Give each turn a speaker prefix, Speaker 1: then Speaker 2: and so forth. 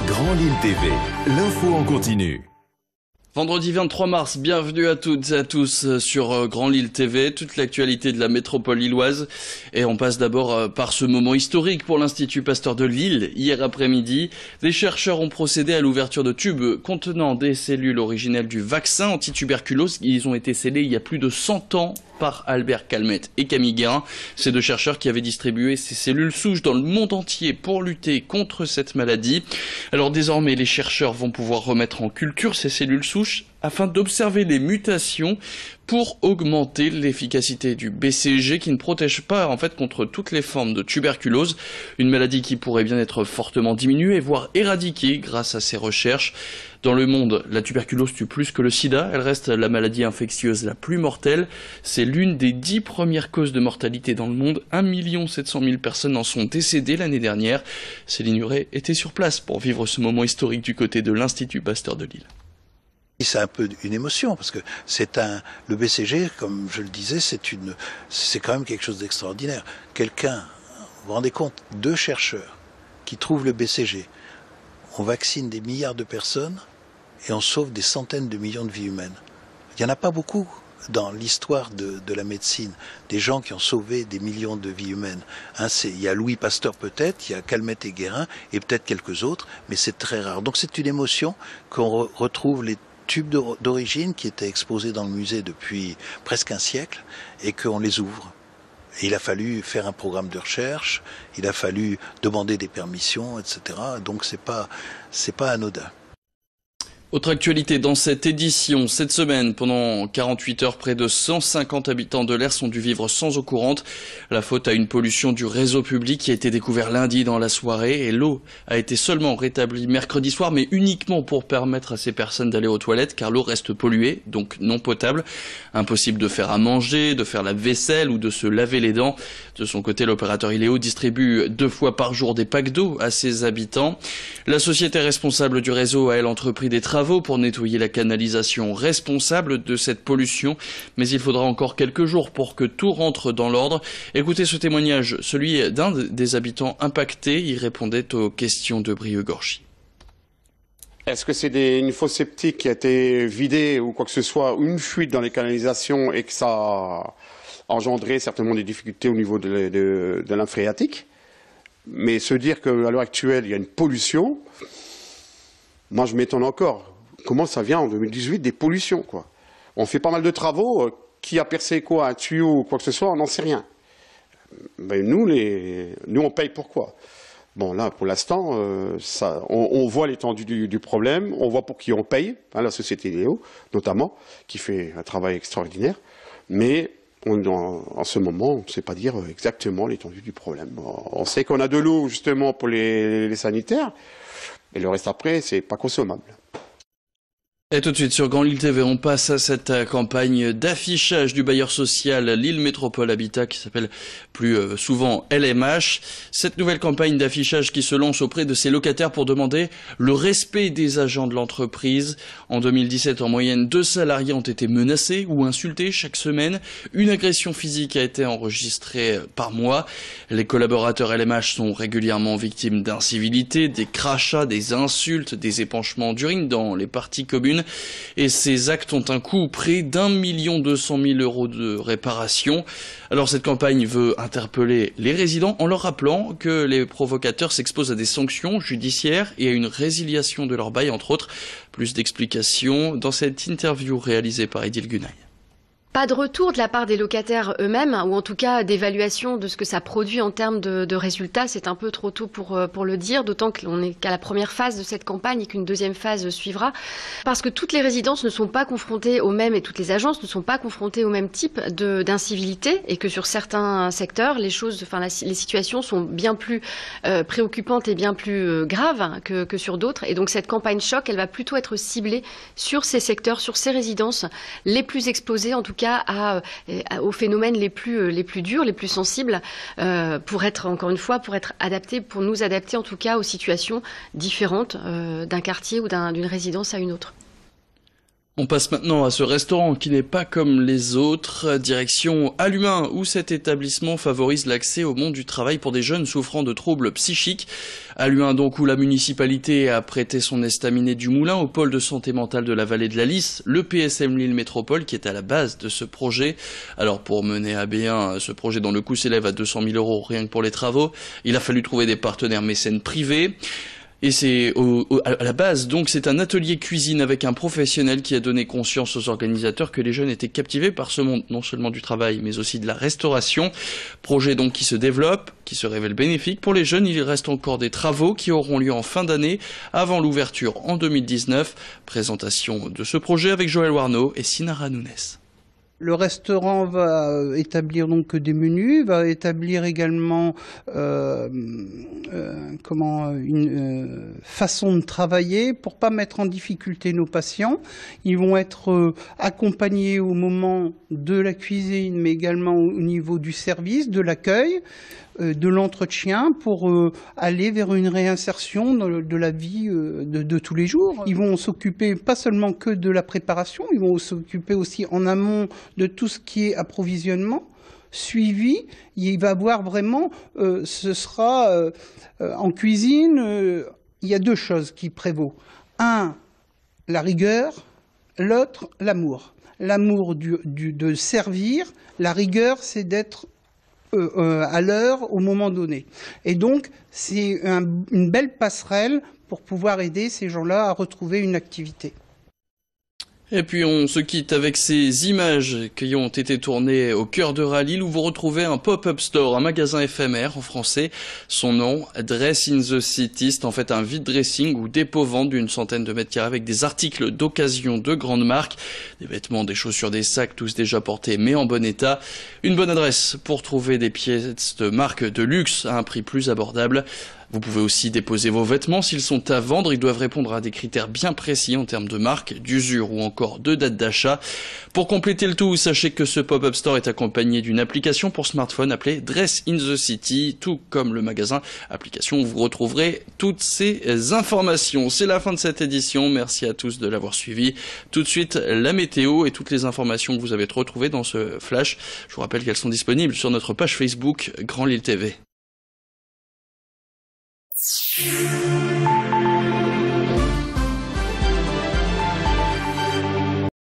Speaker 1: Grand Lille TV, l'info en continu.
Speaker 2: Vendredi 23 mars, bienvenue à toutes et à tous sur Grand Lille TV, toute l'actualité de la métropole lilloise. Et on passe d'abord par ce moment historique pour l'Institut Pasteur de Lille. Hier après-midi, des chercheurs ont procédé à l'ouverture de tubes contenant des cellules originelles du vaccin anti-tuberculose. Ils ont été scellés il y a plus de 100 ans par Albert Calmette et Camille Guérin, ces deux chercheurs qui avaient distribué ces cellules souches dans le monde entier pour lutter contre cette maladie. Alors désormais, les chercheurs vont pouvoir remettre en culture ces cellules souches afin d'observer les mutations pour augmenter l'efficacité du BCG qui ne protège pas en fait contre toutes les formes de tuberculose, une maladie qui pourrait bien être fortement diminuée, voire éradiquée grâce à ces recherches. Dans le monde, la tuberculose tue plus que le sida, elle reste la maladie infectieuse la plus mortelle. C'est l'une des 10 premières causes de mortalité dans le monde. 1 700 000 personnes en sont décédées l'année dernière. Céline Huret était sur place pour vivre ce moment historique du côté de l'Institut Pasteur de Lille.
Speaker 3: C'est un peu une émotion parce que le BCG, comme je le disais, c'est quand même quelque chose d'extraordinaire. Vous vous rendez compte, 2 chercheurs qui trouvent le BCG, on vaccine des milliards de personnes et on sauve des centaines de millions de vies humaines. Il n'y en a pas beaucoup dans l'histoire de la médecine, des gens qui ont sauvé des millions de vies humaines. Il y a Louis Pasteur peut-être, il y a Calmette et Guérin et peut-être quelques autres, mais c'est très rare. Donc c'est une émotion qu'on retrouve les tubes d'origine qui étaient exposés dans le musée depuis presque un siècle et qu'on les ouvre. Et il a fallu faire un programme de recherche, il a fallu demander des permissions, etc. Donc c'est pas anodin.
Speaker 2: Autre actualité dans cette édition, cette semaine, pendant 48 heures, près de 150 habitants de l'Hers ont dû vivre sans eau courante. La faute à une pollution du réseau public qui a été découvert lundi dans la soirée et l'eau a été seulement rétablie mercredi soir, mais uniquement pour permettre à ces personnes d'aller aux toilettes car l'eau reste polluée, donc non potable. Impossible de faire à manger, de faire la vaisselle ou de se laver les dents. De son côté, l'opérateur Iléo distribue 2 fois par jour des packs d'eau à ses habitants. La société responsable du réseau a, elle, entrepris des travaux pour nettoyer la canalisation responsable de cette pollution, mais il faudra encore quelques jours pour que tout rentre dans l'ordre. Écoutez ce témoignage, celui d'un des habitants impactés. Il répondait aux questions de Brieux-Gorgy.
Speaker 4: Est-ce que c'est une fosse septique qui a été vidée ou quoi que ce soit, ou une fuite dans les canalisations et que ça a engendré certainement des difficultés au niveau de la nappe phréatique? Mais se dire qu'à l'heure actuelle, il y a une pollution, moi je m'étonne encore. Comment ça vient en 2018 des pollutions, quoi? On fait pas mal de travaux, qui a percé quoi, un tuyau ou quoi que ce soit, on n'en sait rien. Ben nous on paye pourquoi? Bon là, pour l'instant, on voit l'étendue du problème, on voit pour qui on paye, hein, la société Iléo notamment, qui fait un travail extraordinaire, mais en ce moment, on ne sait pas dire exactement l'étendue du problème. On sait qu'on a de l'eau justement pour les sanitaires, et le reste après, c'est pas consommable.
Speaker 2: Et tout de suite sur Grand Lille TV, on passe à cette campagne d'affichage du bailleur social Lille Métropole Habitat qui s'appelle plus souvent LMH. Cette nouvelle campagne d'affichage qui se lance auprès de ses locataires pour demander le respect des agents de l'entreprise. En 2017, en moyenne, 2 salariés ont été menacés ou insultés chaque semaine. Une agression physique a été enregistrée par mois. Les collaborateurs LMH sont régulièrement victimes d'incivilités, des crachats, des insultes, des épanchements d'urine dans les parties communes. Et ces actes ont un coût près d'1 200 000 € de réparation. Alors cette campagne veut interpeller les résidents en leur rappelant que les provocateurs s'exposent à des sanctions judiciaires et à une résiliation de leur bail, entre autres. Plus d'explications dans cette interview réalisée par Edil Gunaï.
Speaker 5: Pas de retour de la part des locataires eux-mêmes, ou en tout cas d'évaluation de ce que ça produit en termes de résultats. C'est un peu trop tôt pour le dire, d'autant qu'on n'est qu'à la première phase de cette campagne et qu'une deuxième phase suivra. Parce que toutes les résidences ne sont pas confrontées au même, et toutes les agences ne sont pas confrontées au même type d'incivilité, et que sur certains secteurs, les situations sont bien plus préoccupantes et bien plus graves que sur d'autres. Et donc cette campagne choc, elle va plutôt être ciblée sur ces secteurs, sur ces résidences les plus exposées, en tout cas aux phénomènes les plus durs, les plus sensibles, pour être adapté, pour nous adapter en tout cas aux situations différentes d'un quartier ou d'une résidence à une autre.
Speaker 2: On passe maintenant à ce restaurant qui n'est pas comme les autres. Direction Alluin, où cet établissement favorise l'accès au monde du travail pour des jeunes souffrant de troubles psychiques. Alluin donc, où la municipalité a prêté son estaminet du Moulin au pôle de santé mentale de la vallée de la Lys, le PSM Lille Métropole qui est à la base de ce projet. Alors pour mener à bien ce projet dont le coût s'élève à 200 000 € rien que pour les travaux, il a fallu trouver des partenaires mécènes privés. Et c'est à la base, donc, c'est un atelier cuisine avec un professionnel qui a donné conscience aux organisateurs que les jeunes étaient captivés par ce monde, non seulement du travail, mais aussi de la restauration. Projet donc qui se développe, qui se révèle bénéfique. Pour les jeunes, il reste encore des travaux qui auront lieu en fin d'année, avant l'ouverture en 2019. Présentation de ce projet avec Joël Warneau et Sinara Nunes.
Speaker 6: Le restaurant va établir donc des menus, va établir également une façon de travailler pour pas mettre en difficulté nos patients. Ils vont être accompagnés au moment de la cuisine, mais également au niveau du service, de l'accueil, de l'entretien pour aller vers une réinsertion de la vie de tous les jours. Ils vont s'occuper pas seulement que de la préparation, ils vont s'occuper aussi en amont de tout ce qui est approvisionnement, suivi. Il va avoir vraiment, ce sera en cuisine, il y a deux choses qui prévaut. Un, la rigueur, l'autre, l'amour. L'amour de servir, la rigueur, c'est d'être à l'heure, au moment donné. Et donc, c'est une belle passerelle pour pouvoir aider ces gens-là à retrouver une activité.
Speaker 2: Et puis on se quitte avec ces images qui ont été tournées au cœur de Rallye, où vous retrouvez un pop-up store, un magasin éphémère en français. Son nom, Dress in the City, c'est en fait un vide dressing ou dépôt-vente d'une centaine de mètres carrés avec des articles d'occasion de grandes marques, des vêtements, des chaussures, des sacs, tous déjà portés mais en bon état. Une bonne adresse pour trouver des pièces de marque de luxe à un prix plus abordable. Vous pouvez aussi déposer vos vêtements s'ils sont à vendre. Ils doivent répondre à des critères bien précis en termes de marque, d'usure ou encore de date d'achat. Pour compléter le tout, sachez que ce pop-up store est accompagné d'une application pour smartphone appelée Dress in the City, tout comme le magasin. Application où vous retrouverez toutes ces informations. C'est la fin de cette édition. Merci à tous de l'avoir suivi. Tout de suite, la météo et toutes les informations que vous avez retrouvées dans ce flash. Je vous rappelle qu'elles sont disponibles sur notre page Facebook Grand Lille TV.